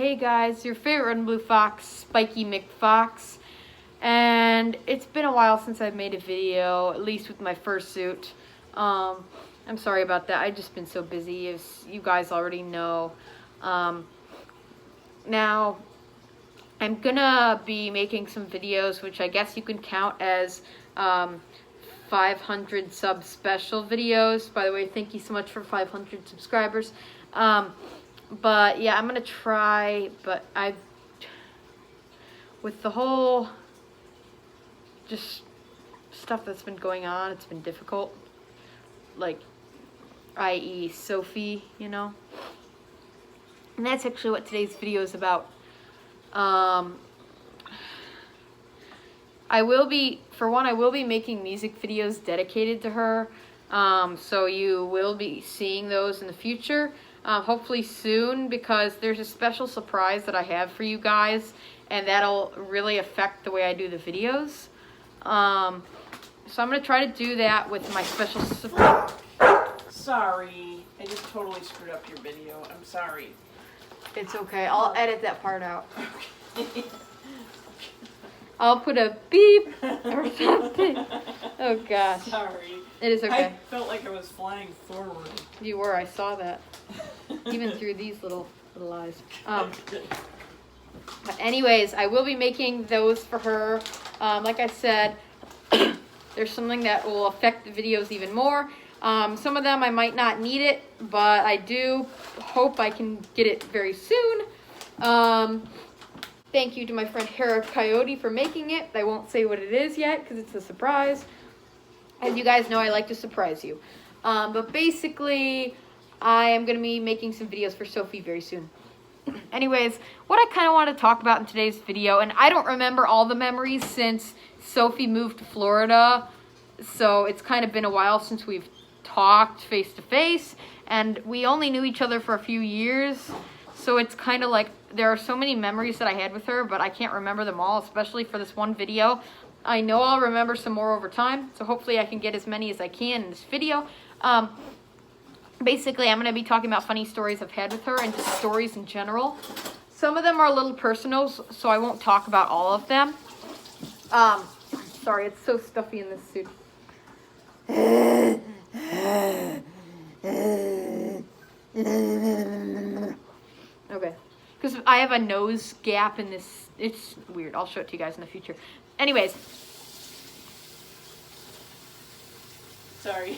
Hey guys, your favorite red and blue fox, Spikey McFox. And it's been a while since I've made a video, at least with my fursuit. I'm sorry about that. I've just been so busy, as you guys already know. Now, I'm gonna be making some videos, which I guess you can count as 500 sub special videos. By the way, thank you so much for 500 subscribers. But yeah, I'm gonna try, but with the whole just stuff that's been going on, it's been difficult. Like, i.e. Sophie, you know? And that's actually what today's video is about. I will be making music videos dedicated to her. So you will be seeing those in the future. Hopefully soon, because there's a special surprise that I have for you guys, and that'll really affect the way I do the videos. So I'm going to try to do that with my special surprise. Sorry, I just totally screwed up your video. I'm sorry. It's okay. I'll edit that part out. I'll put a beep or something. Oh gosh. Sorry. It is okay. I felt like I was flying forward. You were. I saw that. Even through these little eyes. But anyways, I will be making those for her. Like I said, there's something that will affect the videos even more. Some of them I might not need it, but I do hope I can get it very soon. Thank you to my friend Hera Coyote for making it. I won't say what it is yet because it's a surprise. As you guys know, I like to surprise you. But basically, I am going to be making some videos for Sophie very soon. Anyways, what I kind of want to talk about in today's video, and I don't remember all the memories since Sophie moved to Florida, so it's kind of been a while since we've talked face to face, and we only knew each other for a few years, so it's kind of like there are so many memories that I had with her, but I can't remember them all, especially for this one video. I know I'll remember some more over time, so hopefully I can get as many as I can in this video. Basically, I'm going to be talking about funny stories I've had with her and just stories in general. Some of them are a little personal, so I won't talk about all of them. Sorry, it's so stuffy in this suit. Okay. Because I have a nose gap in this. It's weird. I'll show it to you guys in the future. Anyways. Sorry.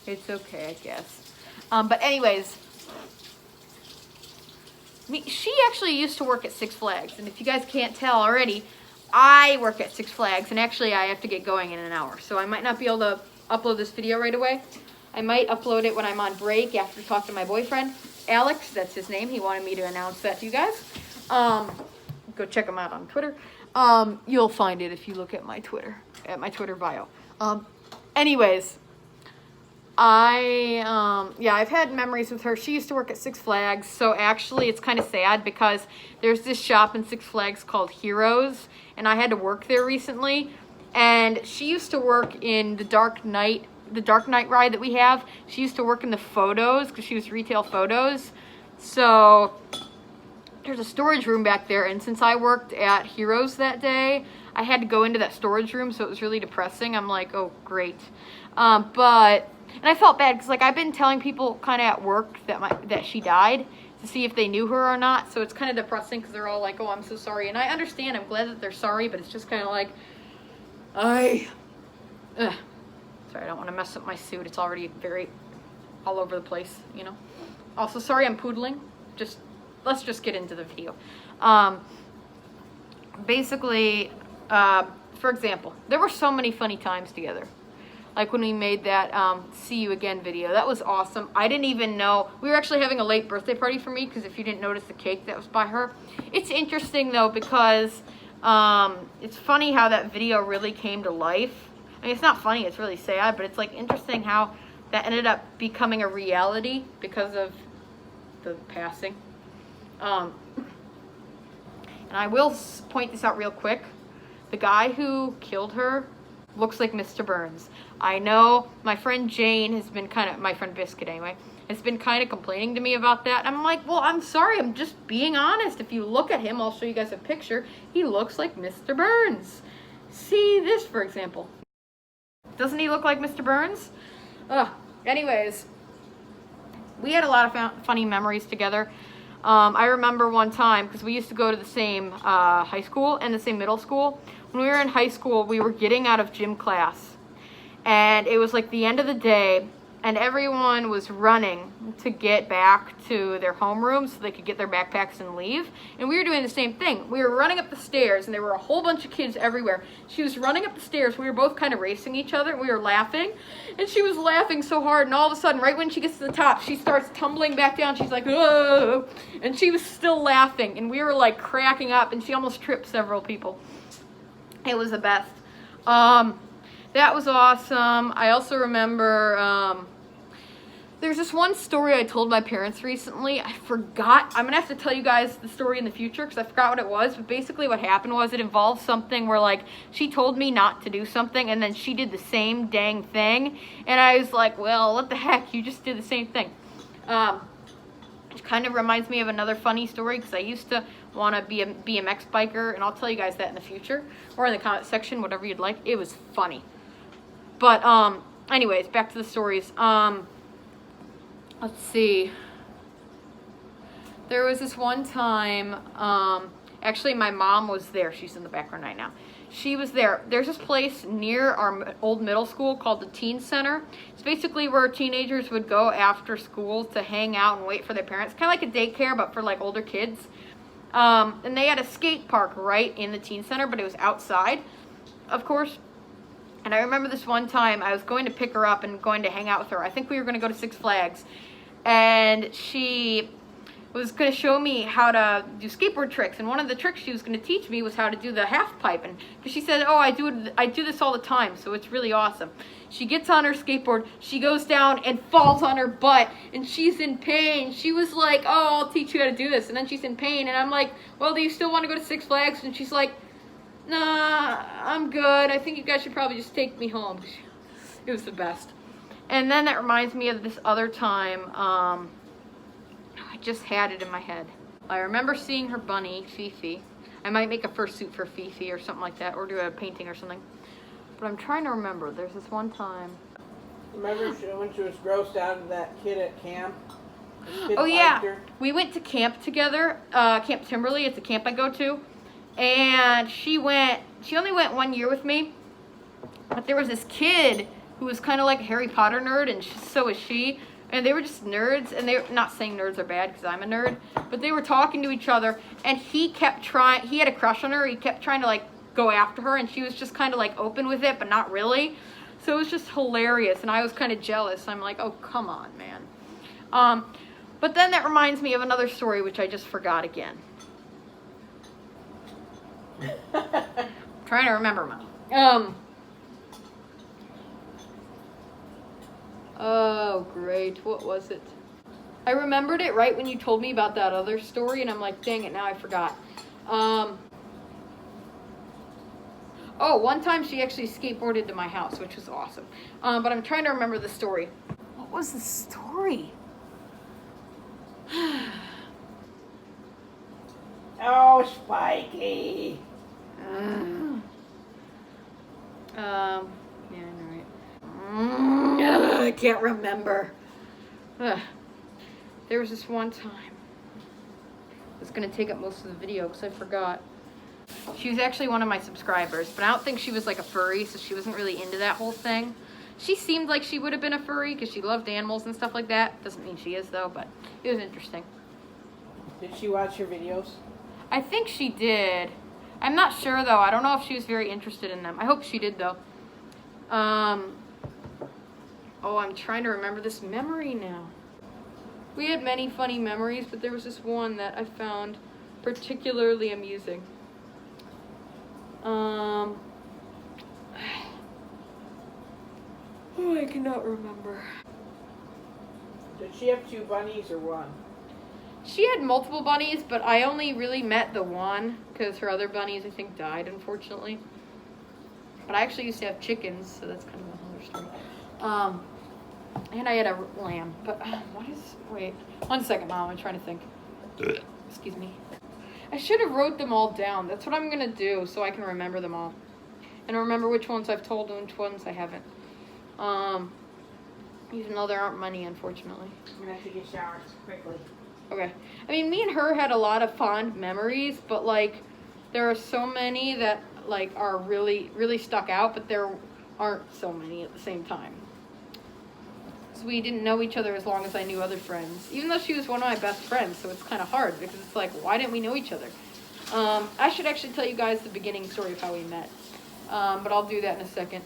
It's okay, I guess. But anyways. She actually used to work at Six Flags. And if you guys can't tell already, I work at Six Flags. And actually, I have to get going in an hour. So I might not be able to upload this video right away. I might upload it when I'm on break after talking to my boyfriend, Alex. That's his name. He wanted me to announce that to you guys. Go check him out on Twitter. You'll find it if you look at my Twitter bio. Anyways, I've had memories with her. She used to work at Six Flags, so actually it's kind of sad because there's this shop in Six Flags called Heroes, and I had to work there recently, and she used to work in the Dark Knight ride that we have. She used to work in the photos because she was retail photos. So there's a storage room back there, and since I worked at Heroes that day, I had to go into that storage room, so it was really depressing. I'm like, oh great. And I felt bad because like I've been telling people kind of at work that she died to see if they knew her or not. So it's kind of depressing because they're all like, oh, I'm so sorry. And I understand. I'm glad that they're sorry, but it's just kind of like, sorry, I don't want to mess up my suit. It's already very all over the place, you know. Also, sorry I'm poodling. Let's just get into the video. Basically, for example, there were so many funny times together. Like when we made that See You Again video. That was awesome. I didn't even know. We were actually having a late birthday party for me because if you didn't notice the cake that was by her. It's interesting though because it's funny how that video really came to life. I mean, it's not funny, it's really sad, but it's like interesting how that ended up becoming a reality because of the passing. And I will point this out real quick. The guy who killed her looks like Mr. Burns. I know my friend Jane has been my friend Biscuit anyway, has been kind of complaining to me about that. I'm like, well, I'm sorry, I'm just being honest. If you look at him, I'll show you guys a picture. He looks like Mr. Burns. See this, for example. Doesn't he look like Mr. Burns? Ugh. Anyways, we had a lot of funny memories together. I remember one time, because we used to go to the same high school and the same middle school. When we were in high school, we were getting out of gym class. And it was like the end of the day, and everyone was running to get back to their homeroom so they could get their backpacks and leave. And we were doing the same thing. We were running up the stairs, and there were a whole bunch of kids everywhere. She was running up the stairs. We were both kind of racing each other, and we were laughing. And she was laughing so hard, and all of a sudden, right when she gets to the top, she starts tumbling back down. She's like, "Whoa!" And she was still laughing, and we were like cracking up, and she almost tripped several people. It was the best. That was awesome. I also remember... there's this one story I told my parents recently. I forgot. I'm going to have to tell you guys the story in the future because I forgot what it was. But basically what happened was it involved something where, like, she told me not to do something and then she did the same dang thing. And I was like, well, what the heck? You just did the same thing. It kind of reminds me of another funny story because I used to want to be a BMX biker. And I'll tell you guys that in the future or in the comment section, whatever you'd like. It was funny. But anyways, back to the stories. Let's see. There was this one time, actually my mom was there. She's in the background right now. She was there. There's this place near our old middle school called the Teen Center. It's basically where teenagers would go after school to hang out and wait for their parents. Kind of like a daycare, but for like older kids. And they had a skate park right in the Teen Center, but it was outside, of course. And I remember this one time I was going to pick her up and going to hang out with her. I think we were going to go to Six Flags. And she was going to show me how to do skateboard tricks. And one of the tricks she was going to teach me was how to do the half pipe. And she said, oh, I do this all the time, so it's really awesome. She gets on her skateboard. She goes down and falls on her butt. And she's in pain. She was like, oh, I'll teach you how to do this. And then she's in pain. And I'm like, well, do you still want to go to Six Flags? And she's like, nah, I'm good. I think you guys should probably just take me home. It was the best. And then that reminds me of this other time. I just had it in my head. I remember seeing her bunny, Fifi. I might make a fursuit for Fifi or something like that, or do a painting or something. But I'm trying to remember. There's this one time. Remember when she was grossed out of that kid at camp? Oh yeah, we went to camp together, Camp Timberley. It's a camp I go to. And she only went 1 year with me. But there was this kid who was kind of like a Harry Potter nerd, and so was she. And they were just nerds, and they're not saying nerds are bad because I'm a nerd, but they were talking to each other, and he kept trying, he had a crush on her, he kept trying to like go after her, and she was just kind of like open with it, but not really. So it was just hilarious, and I was kind of jealous. I'm like, oh, come on, man. But then that reminds me of another story, which I just forgot again. Trying to remember mine. Oh, great. What was it? I remembered it right when you told me about that other story, and I'm like, dang it, now I forgot. Oh, one time she actually skateboarded to my house, which was awesome. But I'm trying to remember the story. What was the story? Oh, Spikey. Yeah, I know, right? I can't remember. There was this one time. It's going to take up most of the video because I forgot. She was actually one of my subscribers, but I don't think she was like a furry, so she wasn't really into that whole thing. She seemed like she would have been a furry because she loved animals and stuff like that. Doesn't mean she is, though, but it was interesting. Did she watch your videos? I think she did. I'm not sure, though. I don't know if she was very interested in them. I hope she did, though. Oh, I'm trying to remember this memory now. We had many funny memories, but there was this one that I found particularly amusing. Oh, I cannot remember. Did she have 2 bunnies or 1? She had multiple bunnies, but I only really met the one because her other bunnies, I think, died, unfortunately. But I actually used to have chickens, so that's kind of another story. And I had a lamb. But wait. 1 second, Mom. I'm trying to think. Excuse me. I should have wrote them all down. That's what I'm going to do so I can remember them all. And remember which ones I've told and which ones I haven't. Even though there aren't many, unfortunately. I'm gonna have to get showers quickly. Okay. I mean, me and her had a lot of fond memories, but, like, there are so many that, like, are really, really stuck out, but there aren't so many at the same time. So we didn't know each other as long as I knew other friends, even though she was one of my best friends, so it's kind of hard, because it's like, why didn't we know each other? I should actually tell you guys the beginning story of how we met, but I'll do that in a second.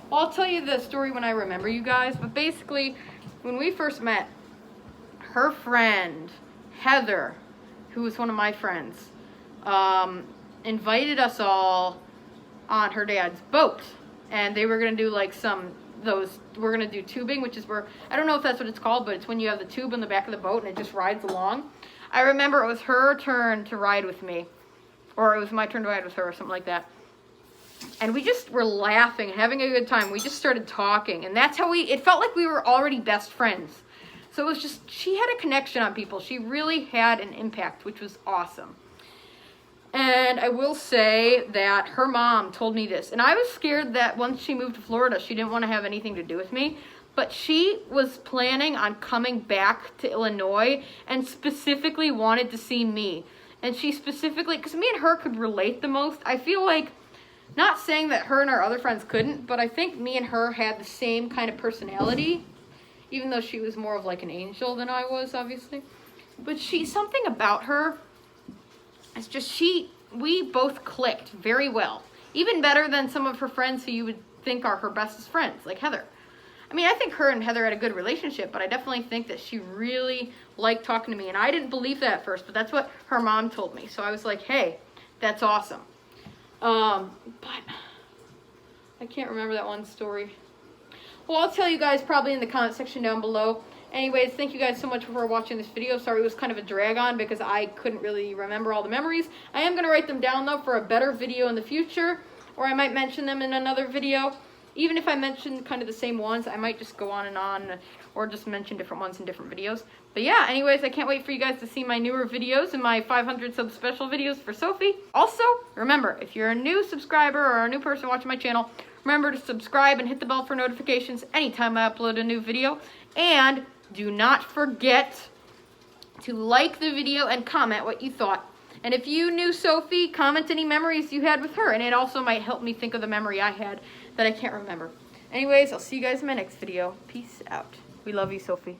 Well, I'll tell you the story when I remember, you guys, but basically, when we first met, her friend, Heather, who was one of my friends, invited us all on her dad's boat, and they were going to do, like, we're going to do tubing, which is where, I don't know if that's what it's called, but it's when you have the tube in the back of the boat and it just rides along. I remember it was her turn to ride with me, or it was my turn to ride with her, or something like that. And we just were laughing and having a good time. We just started talking, and that's how it felt like we were already best friends. So it was just, she had a connection on people. She really had an impact, which was awesome. And I will say that her mom told me this. And I was scared that once she moved to Florida, she didn't want to have anything to do with me. But she was planning on coming back to Illinois and specifically wanted to see me. And she specifically, because me and her could relate the most. I feel like, not saying that her and our other friends couldn't, but I think me and her had the same kind of personality. Even though she was more of like an angel than I was, obviously. But something about her, it's just we both clicked very well. Even better than some of her friends who you would think are her bestest friends, like Heather. I mean, I think her and Heather had a good relationship, but I definitely think that she really liked talking to me. And I didn't believe that at first, but that's what her mom told me. So I was like, hey, that's awesome. But I can't remember that one story. Well, I'll tell you guys probably in the comment section down below. Anyways, thank you guys so much for watching this video. Sorry it was kind of a drag on because I couldn't really remember all the memories. I am going to write them down, though, for a better video in the future. Or I might mention them in another video. Even if I mention kind of the same ones, I might just go on and on. Or just mention different ones in different videos. But yeah, anyways, I can't wait for you guys to see my newer videos and my 500 sub special videos for Sophie. Also, remember, if you're a new subscriber or a new person watching my channel, remember to subscribe and hit the bell for notifications anytime I upload a new video. And do not forget to like the video and comment what you thought. And if you knew Sophie, comment any memories you had with her. And it also might help me think of the memory I had that I can't remember. Anyways, I'll see you guys in my next video. Peace out. We love you, Sophie.